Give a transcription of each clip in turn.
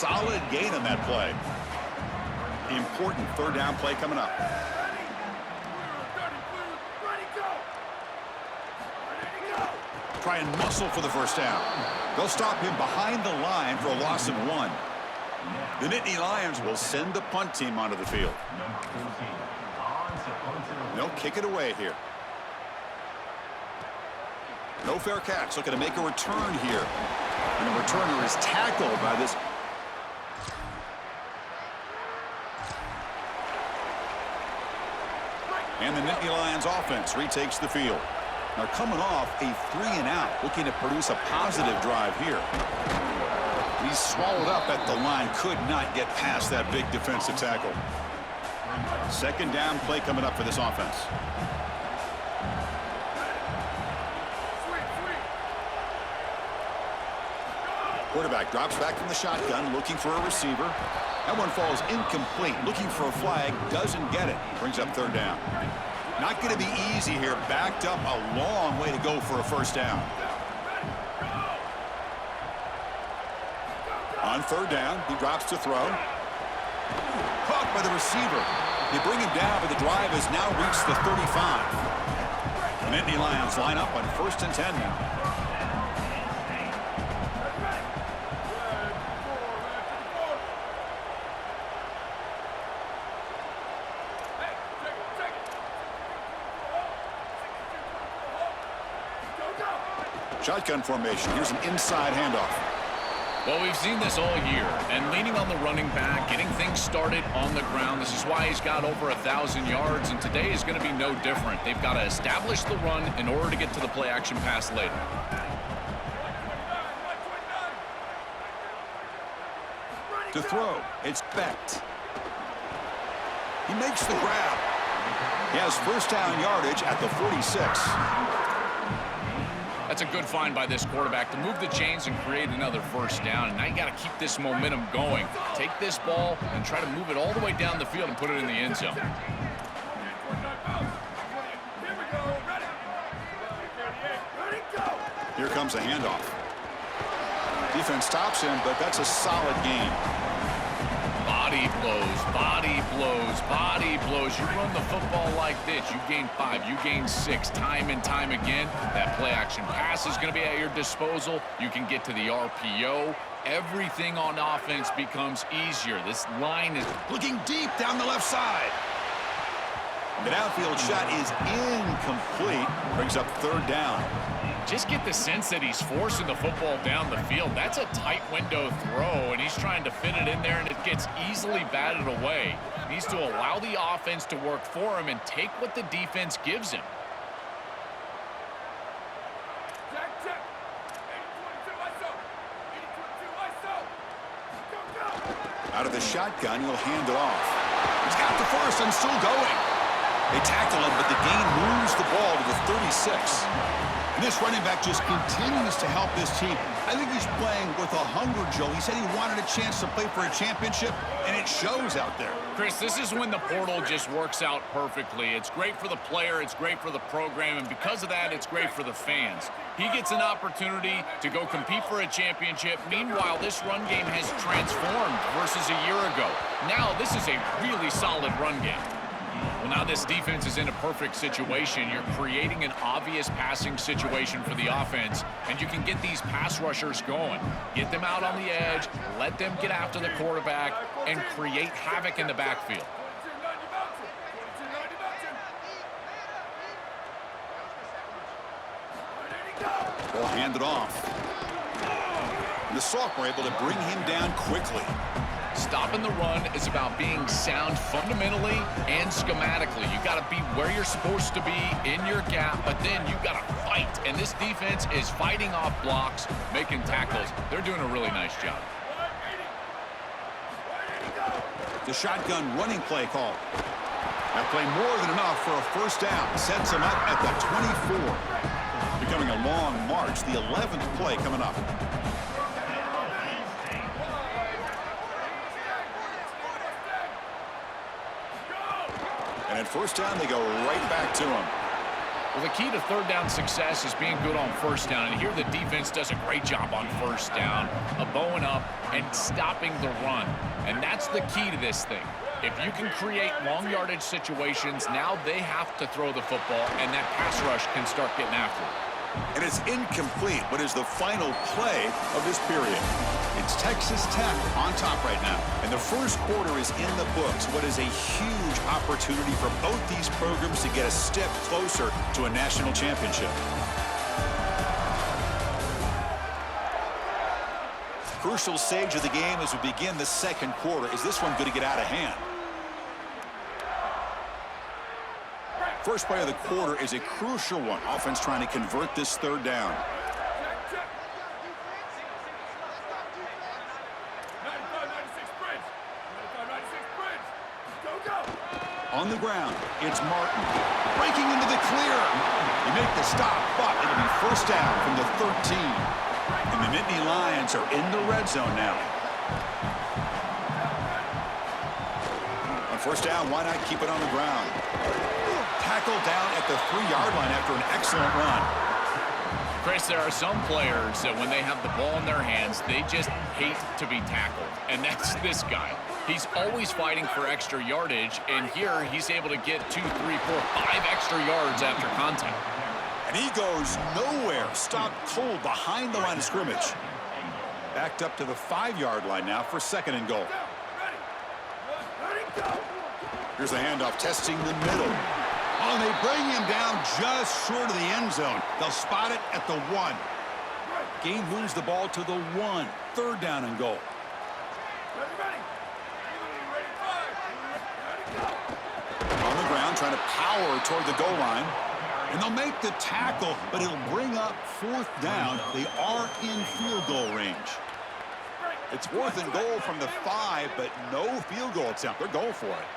solid gain on that play. Important third down play coming up. Try and muscle for the first down. They'll stop him behind the line for a loss of 1. The Nittany Lions will send the punt team onto the field. They'll kick it away here. No fair catch. Looking to make a return here. And the returner is tackled by this. And the Nittany Lions offense retakes the field. Now coming off a 3-and-out, looking to produce a positive drive here. He's swallowed up at the line, could not get past that big defensive tackle. Second down play coming up for this offense. Quarterback drops back from the shotgun, looking for a receiver. That one falls incomplete, looking for a flag, doesn't get it. Brings up third down. Not going to be easy here. Backed up a long way to go for a first down. On third down, he drops to throw. Caught by the receiver. They bring him down, but the drive has now reached the 35. The Nittany Lions line up on 1st and 10 now. Shotgun formation. Here's an inside handoff. Well, we've seen this all year, and leaning on the running back, getting things started on the ground. This is why he's got over 1,000 yards, and today is going to be no different. They've got to establish the run in order to get to the play-action pass later. To throw, it's Becht. He makes the grab. He has first down yardage at the 46. That's a good find by this quarterback to move the chains and create another first down. And now you got to keep this momentum going. Take this ball and try to move it all the way down the field and put it in the end zone. Here comes a handoff. Defense stops him, but that's a solid gain. Body blows, body blows, body blows. You run the football like this, you gain 5, you gain 6, time and time again. That play-action pass is going to be at your disposal. You can get to the RPO. Everything on offense becomes easier. This line is looking deep down the left side. The downfield shot is incomplete. Brings up third down. Just get the sense that he's forcing the football down the field. That's a tight window throw, and he's trying to fit it in there, and it gets easily batted away. He needs to allow the offense to work for him and take what the defense gives him. Out of the shotgun, he'll hand it off. He's got the first and still going. They tackle him, but the gain moves the ball to the 36. And this running back just continues to help this team. I think he's playing with a hunger, Joe. He said he wanted a chance to play for a championship, and it shows out there. Chris, this is when the portal just works out perfectly. It's great for the player, it's great for the program, and because of that, it's great for the fans. He gets an opportunity to go compete for a championship. Meanwhile, this run game has transformed versus a year ago. Now, this is a really solid run game. Well, now this defense is in a perfect situation. You're creating an obvious passing situation for the offense, and you can get these pass rushers going. Get them out on the edge, let them get after the quarterback, and create havoc in the backfield. Ball handed off. And the Sock were able to bring him down quickly. Stopping the run is about being sound fundamentally and schematically. You got to be where you're supposed to be in your gap, but then you got to fight. And this defense is fighting off blocks, making tackles. They're doing a really nice job. The shotgun running play call. That play more than enough for a first down. Sets him up at the 24. Becoming a long march. The 11th play coming up. And at first down, they go right back to him. Well, the key to third down success is being good on first down. And here the defense does a great job on first down, bowing up and stopping the run. And that's the key to this thing. If you can create long yardage situations, now they have to throw the football, and that pass rush can start getting after it. And it's incomplete. What is the final play of this period? It's Texas Tech on top right now. And the first quarter is in the books. What is a huge opportunity for both these programs to get a step closer to a national championship. Crucial stage of the game as we begin the second quarter. Is this one going to get out of hand? First play of the quarter is a crucial one. Offense trying to convert this third down. On the ground, it's Martin. Breaking into the clear. They make the stop, but it'll be first down from the 13. And the Nittany Lions are in the red zone now. On first down, why not keep it on the ground? Tackled down at the 3-yard line after an excellent run. Chris, there are some players that when they have the ball in their hands, they just hate to be tackled. And that's this guy. He's always fighting for extra yardage, and here he's able to get 2, 3, 4, 5 extra yards after contact. And he goes nowhere. Stopped cold behind the line of scrimmage. Backed up to the 5-yard line now for second and goal. Here's the handoff, testing the middle. Oh, and they bring him down just short of the end zone. They'll spot it at the 1. Gain moves the ball to the 1. Third down and goal. On the ground, trying to power toward the goal line. And they'll make the tackle, but it'll bring up fourth down. They are in field goal range. It's fourth and goal from the 5, but no field goal attempt. They're going for it.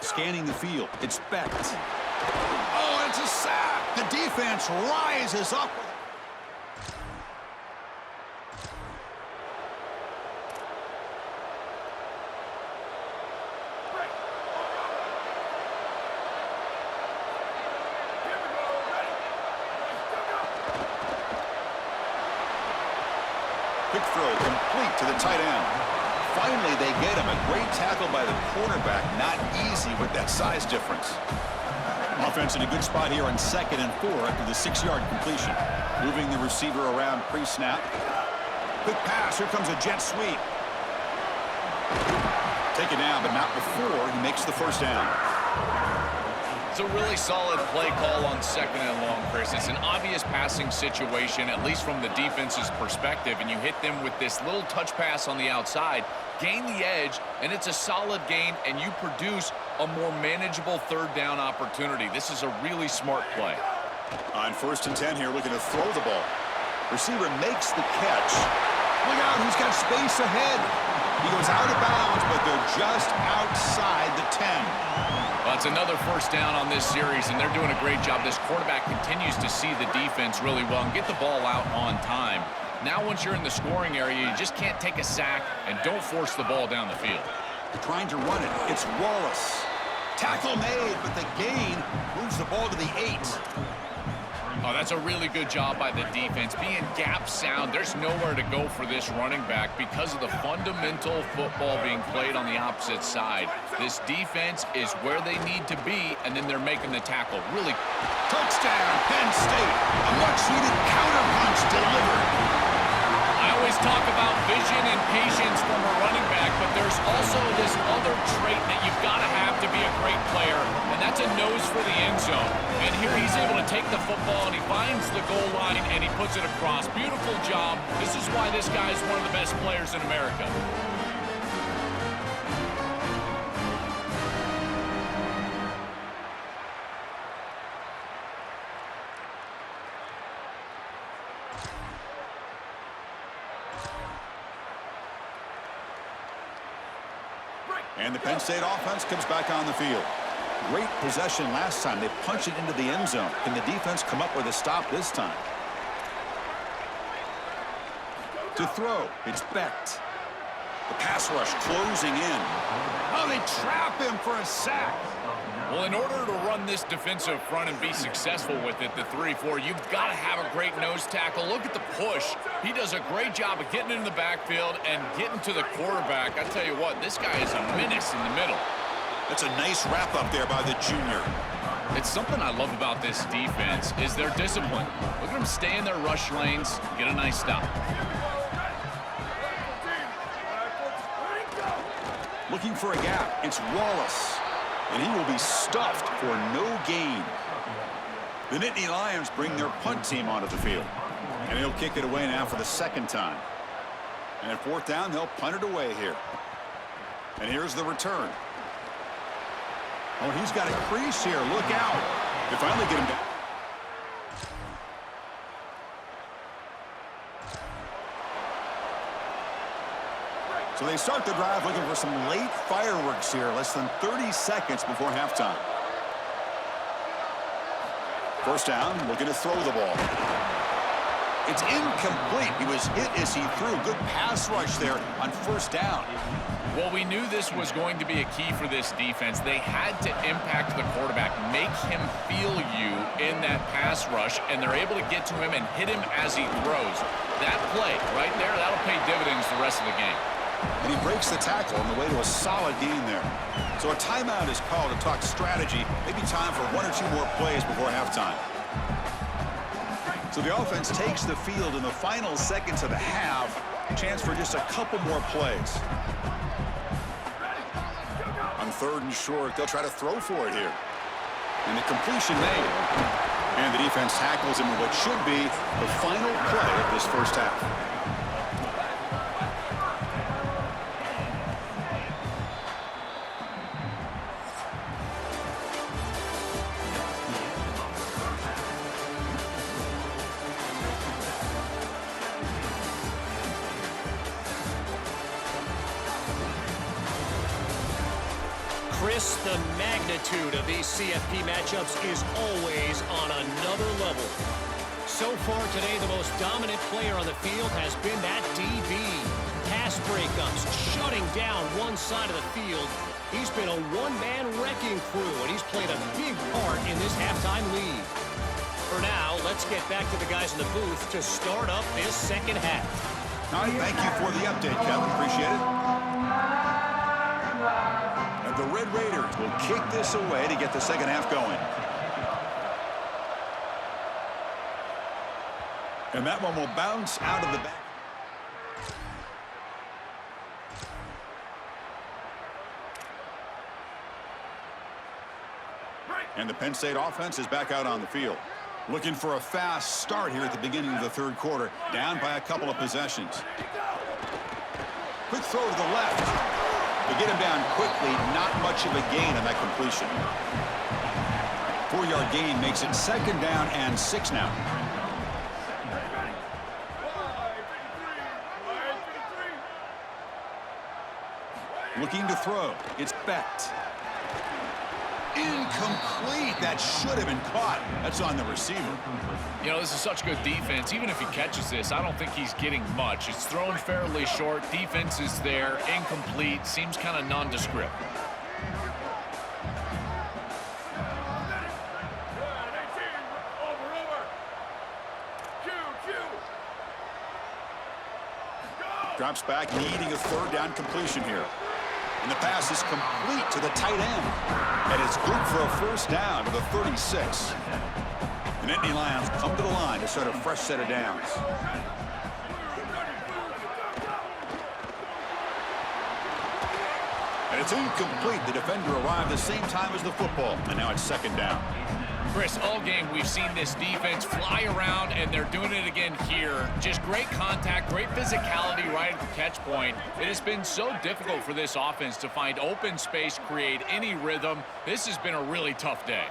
Scanning the field. It's Beck. Oh, it's a sack. The defense rises up. Quick throw complete to the tight end. Finally, they get him. A great tackle by the quarterback. Not easy with that size difference. Offense in a good spot here on 2nd and 4 after the 6-yard completion. Moving the receiver around pre-snap. Quick pass. Here comes a jet sweep. Take it down, but not before he makes the first down. It's a really solid play call on 2nd and long, Chris. It's an obvious passing situation, at least from the defense's perspective, and you hit them with this little touch pass on the outside, gain the edge, and it's a solid gain, and you produce a more manageable third down opportunity. This is a really smart play. On 1st and 10 here, looking to throw the ball. Receiver makes the catch. Look out, who's got space ahead? He goes out of bounds, but they're just outside the 10. Well, it's another first down on this series, and they're doing a great job. This quarterback continues to see the defense really well and get the ball out on time. Now, once you're in the scoring area, you just can't take a sack and don't force the ball down the field. Trying to run it. It's Wallace. Tackle made, but the gain moves the ball to the 8. Oh, that's a really good job by the defense. Being gap sound, there's nowhere to go for this running back because of the fundamental football being played on the opposite side. This defense is where they need to be, and then they're making the tackle. Really. Touchdown, Penn State. A much-needed counterpunch delivered. I always talk about vision and patience from a running back, but there's also this other trait that you've got to have to be a great player, and that's a nose for the end zone. And here he's able to take the football, and he finds the goal line, and he puts it across. Beautiful job. This is why this guy is one of the best players in America. And the Penn State offense comes back on the field. Great possession last time. They punched it into the end zone. Can the defense come up with a stop this time? To throw, it's Becht. The pass rush closing in. Oh, they trap him for a sack. Well, in order to run this defensive front and be successful with it, the 3-4, you've got to have a great nose tackle. Look at the push. He does a great job of getting in the backfield and getting to the quarterback. I tell you what, this guy is a menace in the middle. That's a nice wrap up there by the junior. It's something I love about this defense is their discipline. Look at them stay in their rush lanes, get a nice stop. Looking for a gap. It's Wallace. And he will be stuffed for no gain. The Nittany Lions bring their punt team onto the field. And he'll kick it away now for the second time. And at fourth down, they'll punt it away here. And here's the return. Oh, he's got a crease here. Look out. They finally get him down. So they start the drive looking for some late fireworks here, less than 30 seconds before halftime. First down, looking to throw the ball. It's incomplete. He was hit as he threw. Good pass rush there on first down. Well, we knew this was going to be a key for this defense. They had to impact the quarterback, make him feel you in that pass rush, and they're able to get to him and hit him as he throws. That play right there, that'll pay dividends the rest of the game. And he breaks the tackle on the way to a solid gain there. So a timeout is called to talk strategy. Maybe time for one or two more plays before halftime. So the offense takes the field in the final seconds of the half. Chance for just a couple more plays. On third and short, they'll try to throw for it here. And the completion made. And the defense tackles him in what should be the final play of this first half. Chris, the magnitude of these CFP matchups is always on another level. So far today, the most dominant player on the field has been that DB. Pass breakups, shutting down one side of the field. He's been a one-man wrecking crew, and he's played a big part in this halftime lead. For now, let's get back to the guys in the booth to start up this second half. All right, thank you for the update, Kevin. Appreciate it. And the Red Raiders will kick this away to get the second half going. And that one will bounce out of the back. And the Penn State offense is back out on the field. Looking for a fast start here at the beginning of the third quarter. Down by a couple of possessions. Quick throw to the left. They get him down quickly. Not much of a gain on that completion. 4-yard gain makes it second down and 6 now. Looking to throw. It's Becht. Incomplete. That should have been caught. That's on the receiver. You know, this is such good defense. Even if he catches this, I don't think he's getting much. It's thrown fairly short. Defense is there. Incomplete. Seems kind of nondescript. Drops back, needing a third down completion here. And the pass is complete to the tight end. And it's good for a first down to the 36. The Nittany Lions come to the line to start a fresh set of downs. And it's incomplete. The defender arrived the same time as the football. And now it's second down. Chris, all game we've seen this defense fly around, and they're doing it again here. Just great contact, great physicality right at the catch point. It has been so difficult for this offense to find open space, create any rhythm. This has been a really tough day.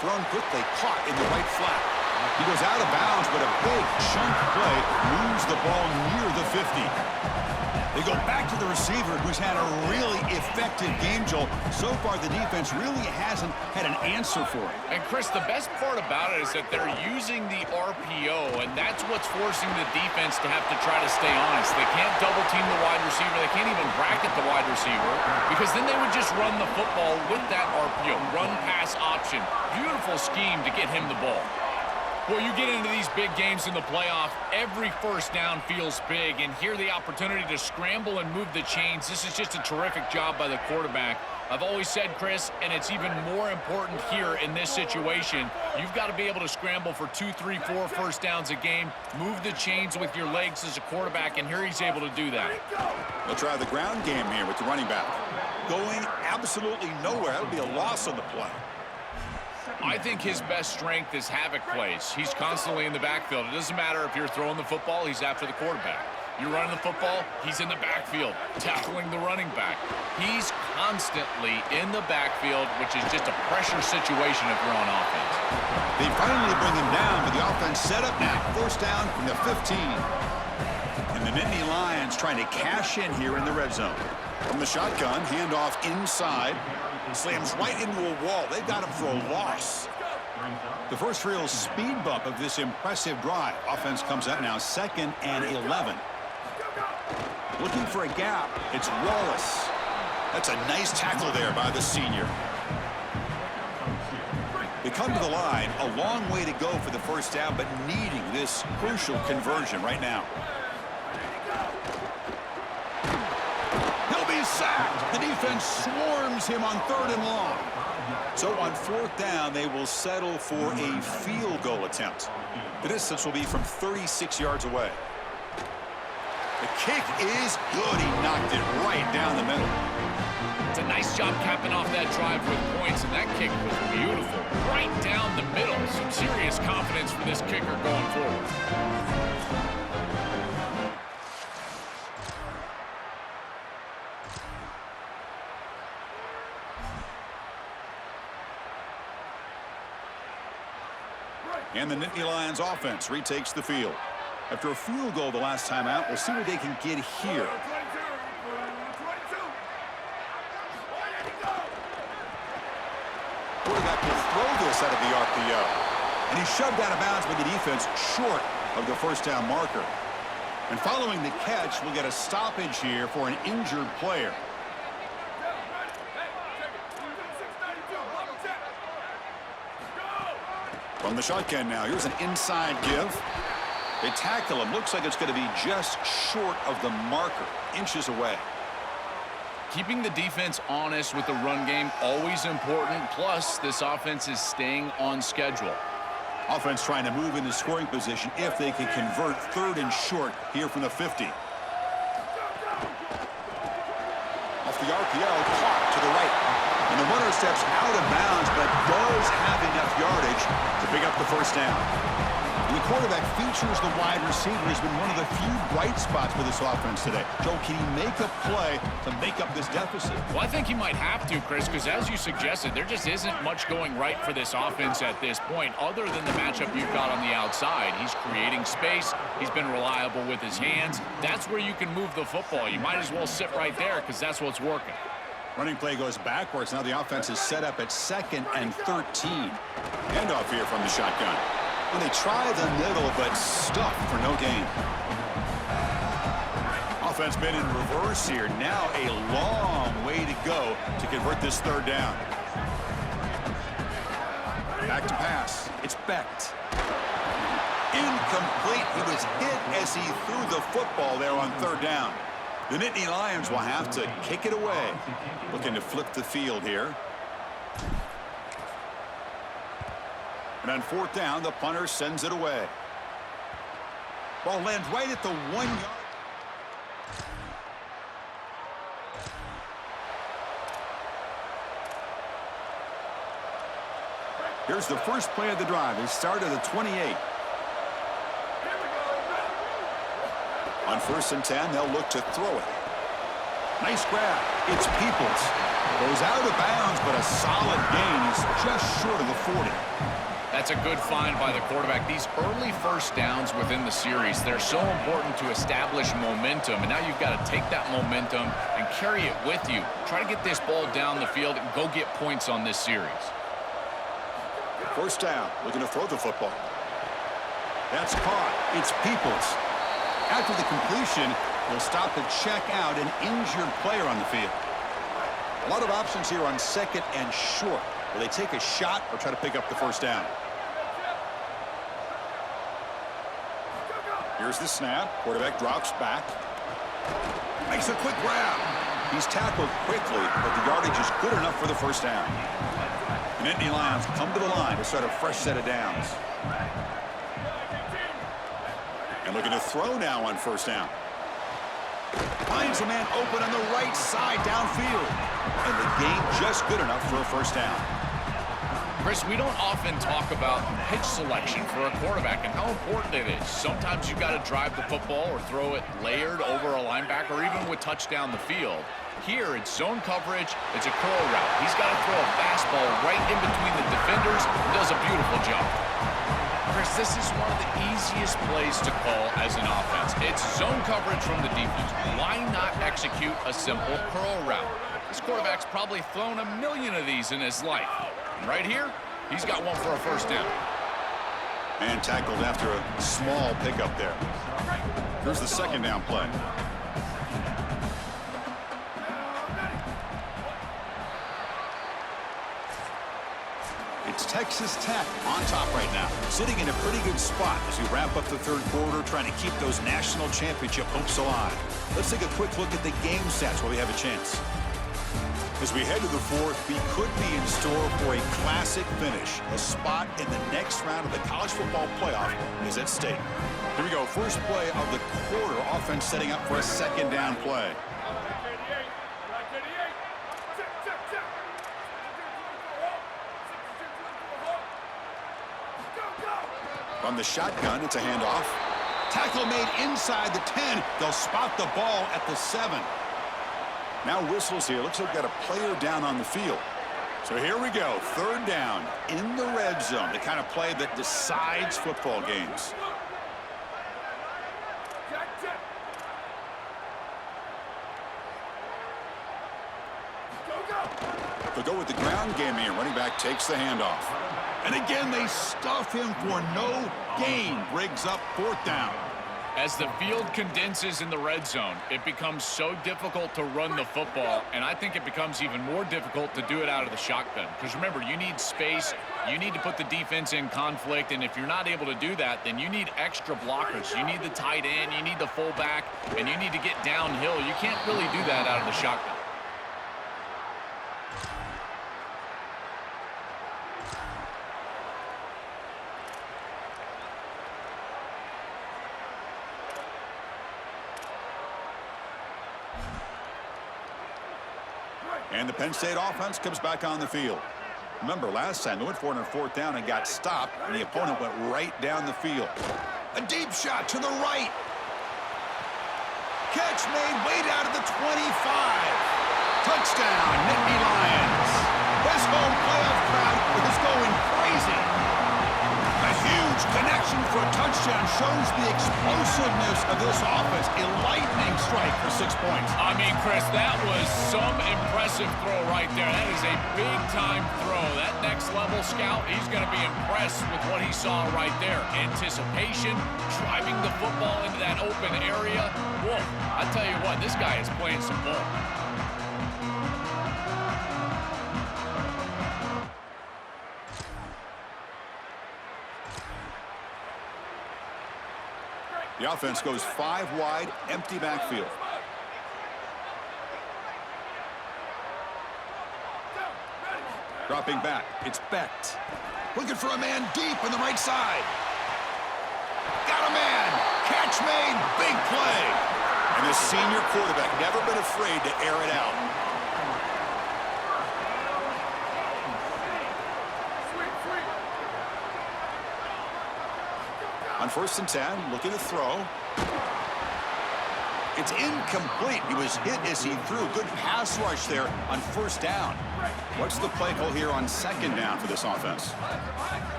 Thrown quickly, caught in the right flat. He goes out of bounds, but a big chunk play moves the ball near the 50. They go back to the receiver, who's had a really effective game, Joel. So far, the defense really hasn't had an answer for it. And, Chris, the best part about it is that they're using the RPO, and that's what's forcing the defense to have to try to stay honest. They can't double-team the wide receiver. They can't even bracket the wide receiver because then they would just run the football with that RPO, run-pass option. Beautiful scheme to get him the ball. Well, you get into these big games in the playoff, every first down feels big, and here the opportunity to scramble and move the chains. This is just a terrific job by the quarterback. I've always said, Chris, and it's even more important here in this situation, you've got to be able to scramble for 2, 3, 4 first downs a game, move the chains with your legs as a quarterback, and here he's able to do that. They'll try the ground game here with the running back. Going absolutely nowhere. That'll be a loss on the play. I think his best strength is havoc plays. He's constantly in the backfield. It doesn't matter if you're throwing the football, he's after the quarterback. You're running the football, he's in the backfield, tackling the running back. He's constantly in the backfield, which is just a pressure situation if you're on offense. They finally bring him down, but the offense set up now. First down from the 15. And the Nittany Lions trying to cash in here in the red zone. From the shotgun, handoff inside. Slams right into a wall. They've got him for a loss. The first real speed bump of this impressive drive. Offense comes up now 2nd and 11. Looking for a gap. It's Wallace. That's a nice tackle there by the senior. They come to the line. A long way to go for the first down, but needing this crucial conversion right now. He'll be sacked. The defense swarms him on 3rd and long. So on 4th down, they will settle for a field goal attempt. The distance will be from 36 yards away. The kick is good. He knocked it right down the middle. It's a nice job capping off that drive with points, and that kick was beautiful. Right down the middle. Some serious confidence for this kicker going forward. And the Nittany Lions offense retakes the field. After a field goal the last time out, we'll see what they can get here. Quarterback will throw this out of the RPO. And he's shoved out of bounds by the defense short of the first down marker. And following the catch, we'll get a stoppage here for an injured player. From the shotgun now, here's an inside give. They tackle him. Looks like it's going to be just short of the marker, inches away. Keeping the defense honest with the run game, always important. Plus, this offense is staying on schedule. Offense trying to move into scoring position if they can convert 3rd and short here from the 50. Off the RPO, caught to the right. And the runner steps out of bounds, but does have enough yardage to pick up the first down. And the quarterback features the wide receiver. Has been one of the few bright spots for this offense today. Joe, can he make a play to make up this deficit? Well, I think he might have to, Chris, because as you suggested, there just isn't much going right for this offense at this point, other than the matchup you've got on the outside. He's creating space. He's been reliable with his hands. That's where you can move the football. You might as well sit right there because that's what's working. Running play goes backwards. Now the offense is set up at 2nd and 13. Handoff here from the shotgun. And they try the middle, but stuffed for no gain. Offense been in reverse here. Now a long way to go to convert this 3rd down. Back to pass. It's Becht. Incomplete. He was hit as he threw the football there on 3rd down. The Nittany Lions will have to kick it away. Looking to flip the field here. And on 4th down, the punter sends it away. Ball lands right at the 1 yard. Here's the first play of the drive. They start at the 28. On 1st and 10, they'll look to throw it. Nice grab. It's Peoples. Goes out of bounds, but a solid gain. He's just short of the 40. That's a good find by the quarterback. These early first downs within the series, they're so important to establish momentum. And now you've got to take that momentum and carry it with you. Try to get this ball down the field and go get points on this series. First down, looking to throw the football. That's caught. It's Peoples. After the completion, he'll stop to check out an injured player on the field. A lot of options here on second and short. Will they take a shot or try to pick up the first down? Here's the snap. Quarterback drops back. Makes a quick grab. He's tackled quickly, but the yardage is good enough for the first down. The Nittany Lions come to the line to start a fresh set of downs. And looking to throw now on first down. Finds a man open on the right side downfield. And the gain just good enough for a first down. Chris, we don't often talk about pitch selection for a quarterback and how important it is. Sometimes you've got to drive the football or throw it layered over a linebacker or even with touch down the field. Here, it's zone coverage. It's a curl route. He's got to throw a fastball right in between the defenders. Does a beautiful job. Chris, this is one of the easiest plays to call as an offense. It's zone coverage from the defense. Why not execute a simple curl route? This quarterback's probably thrown a million of these in his life. And right here, he's got one for a first down. And tackled after a small pickup there. Here's the second down play. It's Texas Tech on top right now, sitting in a pretty good spot as we wrap up the third quarter, trying to keep those national championship hopes alive. Let's take a quick look at the game stats while we have a chance. As we head to the fourth, we could be in store for a classic finish. A spot in the next round of the college football playoff is at stake. Here we go. First play of the quarter. Offense setting up for a second down play. From the shotgun, it's a handoff. Tackle made inside the 10. They'll spot the ball at the 7. Now whistles here. Looks like we've got a player down on the field. So here we go. Third down in the red zone. The kind of play that decides football games. They'll go with the ground game here. Running back takes the handoff. And again, they stuff him for no gain. Briggs up fourth down. As the field condenses in the red zone, it becomes so difficult to run the football, and I think it becomes even more difficult to do it out of the shotgun. Because remember, you need space, you need to put the defense in conflict, and if you're not able to do that, then you need extra blockers. You need the tight end, you need the fullback, and you need to get downhill. You can't really do that out of the shotgun. And the Penn State offense comes back on the field. Remember, last time they went for it on fourth down and got stopped, and the opponent went right down the field. A deep shot to the right. Catch made way down to the 25. Touchdown, Nittany Lions. This home playoff crowd is going crazy. A huge connection for a touchdown shows the explosiveness of this offense. A lightning strike for 6 points. I mean, Chris, that was some impressive throw right there. That is a big-time throw. That next-level scout, he's going to be impressed with what he saw right there. Anticipation, driving the football into that open area. Whoa, I tell you what, this guy is playing some ball. The offense goes 5 wide, empty backfield. Dropping back, it's Becht. Looking for a man deep on the right side. Got a man. Catch made, big play. And this senior quarterback never been afraid to air it out. On 1st and 10, looking to throw. It's incomplete. He was hit as he threw. Good pass rush there on 1st down. What's the play call here on 2nd down for this offense?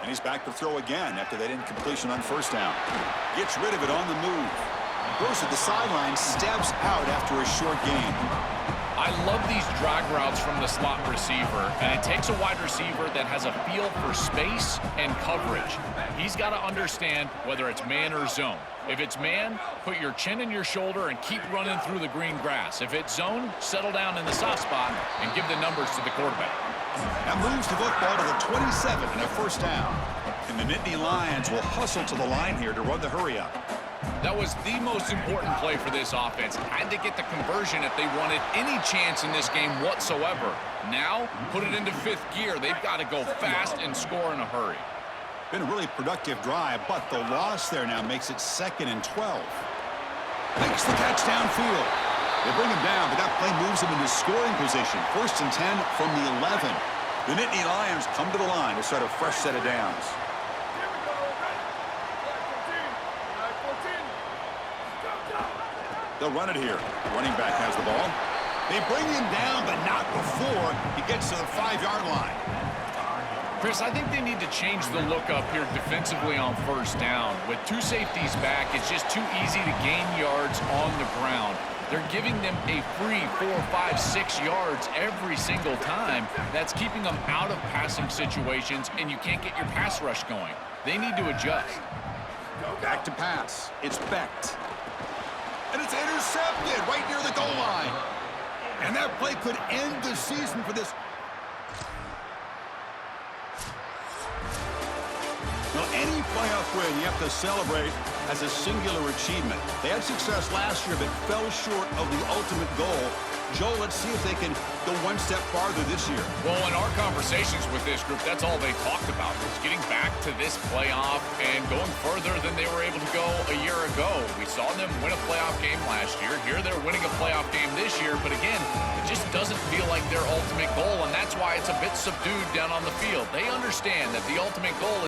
And he's back to throw again after that incompletion on first down. Gets rid of it on the move. Goes to the sideline, steps out after a short gain. I love these drag routes from the slot receiver, and it takes a wide receiver that has a feel for space and coverage. He's got to understand whether it's man or zone. If it's man, put your chin in your shoulder and keep running through the green grass. If it's zone, settle down in the soft spot and give the numbers to the quarterback. That moves the football to the 27 and a first down. And the Nittany Lions will hustle to the line here to run the hurry up. That was the most important play for this offense. Had to get the conversion if they wanted any chance in this game whatsoever. Now, put it into fifth gear. They've got to go fast and score in a hurry. Been a really productive drive, but the loss there now makes it 2nd and 12. Makes the catch downfield. They bring him down, but that play moves him into scoring position. 1st and 10 from the 11. The Nittany Lions come to the line to start a fresh set of downs. They'll run it here. Running back has the ball. They bring him down, but not before he gets to the 5-yard line. Chris, I think they need to change the look up here defensively on first down. With 2 safeties back, it's just too easy to gain yards on the ground. They're giving them a free 4, 5, 6 yards every single time. That's keeping them out of passing situations, and you can't get your pass rush going. They need to adjust. Back to pass. It's Becht. And it's intercepted right near the goal line. And that play could end the season for this. Now, any playoff win you have to celebrate as a singular achievement. They had success last year, but fell short of the ultimate goal. Joel, let's see if they can go one step farther this year. Well, in our conversations with this group, that's all they talked about, was getting back to this playoff and going further than they were able to go a year ago. We saw them win a playoff game last year. Here they're winning a playoff game this year, but again, it just doesn't feel like their ultimate goal, and that's why it's a bit subdued down on the field. They understand that the ultimate goal is